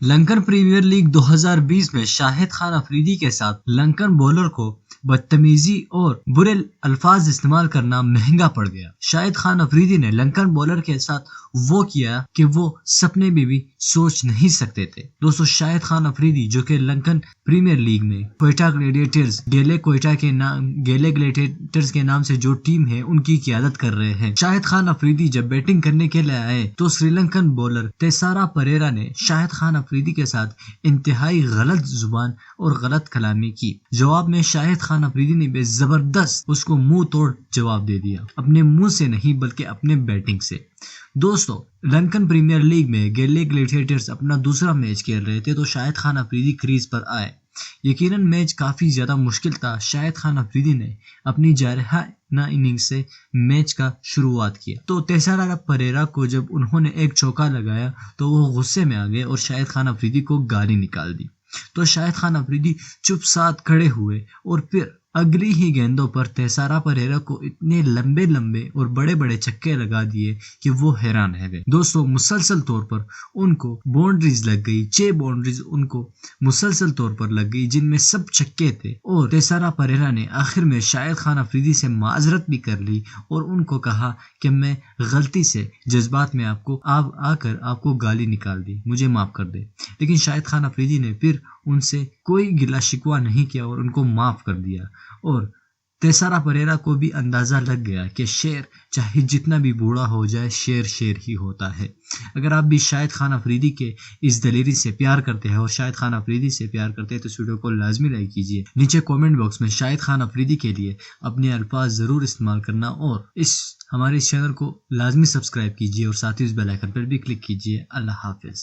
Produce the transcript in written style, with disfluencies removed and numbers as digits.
Lankan premiere league 2020 میں شاہد خان افریدی کے ساتھ لنکن بولر کو بدتمیزی اور برے الفاظ استعمال کرنا مہنگا پڑ گیا۔ شاہد خان افریدی نے لنکن بولر کے ساتھ وہ کیا کہ وہ سپنے میں بھی سوچ نہیں سکتے تھے۔ دوستو، شاہد خان افریدی جو کہ لنکن پریمیئر لیگ میں کوئٹہ گلیڈیٹرز گیلے گلیڈیٹرز کے نام سے جو ٹیم ہے ان کی قیادت کر رہے ہیں۔ شاہد خان افریدی جب بیٹنگ کرنے کے لیے آئے تو سری لنکن بولر تیسارا پریرا نے شاہد خان افریدی کے ساتھ انتہائی غلط زبان اور غلط کلامی کی۔ جواب میں شاہد خان افریدی نے بے زبردست اس کو منہ توڑ جواب دے دیا، اپنے منہ سے نہیں بلکہ اپنے بیٹنگ سے۔ دوستو، لنکن پریمیئر لیگ میں گیلے گلیڈیٹرز اپنا دوسرا میچ کھیل رہے تھے تو شاہد خان افریدی کریز پر آئے۔ یقیناً میچ کافی زیادہ مشکل تھا۔ شاہد خان افریدی نے اپنی جارحانہ اننگ سے میچ کا شروعات کیا تو تیسارا پریرا کو جب انہوں نے ایک چوکا لگایا تو وہ غصے میں آ گئے اور شاہد خان افریدی کو گالی نکال دی۔ تو شاہد خان افریدی چپ ساتھ کھڑے ہوئے اور پھر اگلی ہی گیندوں پر تیسارا پریرا کو اتنے لمبے اور بڑے بڑے چھکے لگا دیے کہ وہ حیران رہ گئے۔ دوستو، مسلسل طور پر ان کو باؤنڈریز لگ گئی، 6 باؤنڈریز ان کو مسلسل طور پر لگ گئی جن میں سب چھکے تھے، اور تیسارا پریرا نے آخر میں شاہد خان افریدی سے معذرت بھی کر لی اور ان کو کہا کہ میں غلطی سے جذبات میں آ کر آپ کو گالی نکال دی، مجھے معاف کر دے۔ لیکن شاہد خان افریدی نے پھر ان سے کوئی گلا شکوہ نہیں کیا اور ان کو معاف کر دیا، اور تیسارا پریرا کو بھی اندازہ لگ گیا کہ شیر چاہے جتنا بھی بوڑھا ہو جائے، شیر ہی ہوتا ہے۔ اگر آپ بھی شاہد خان افریدی کے اس دلیری سے پیار کرتے ہیں اور شاہد خان افریدی سے پیار کرتے ہیں تو اس ویڈیو کو لازمی لائک کیجیے۔ نیچے کومنٹ باکس میں شاہد خان افریدی کے لیے اپنے الفاظ ضرور استعمال کرنا، اور ہمارے اس چینل کو لازمی سبسکرائب کیجیے اور ساتھ ہی اس بیل آئیکن پر بھی کلک کیجیے۔ اللہ حافظ۔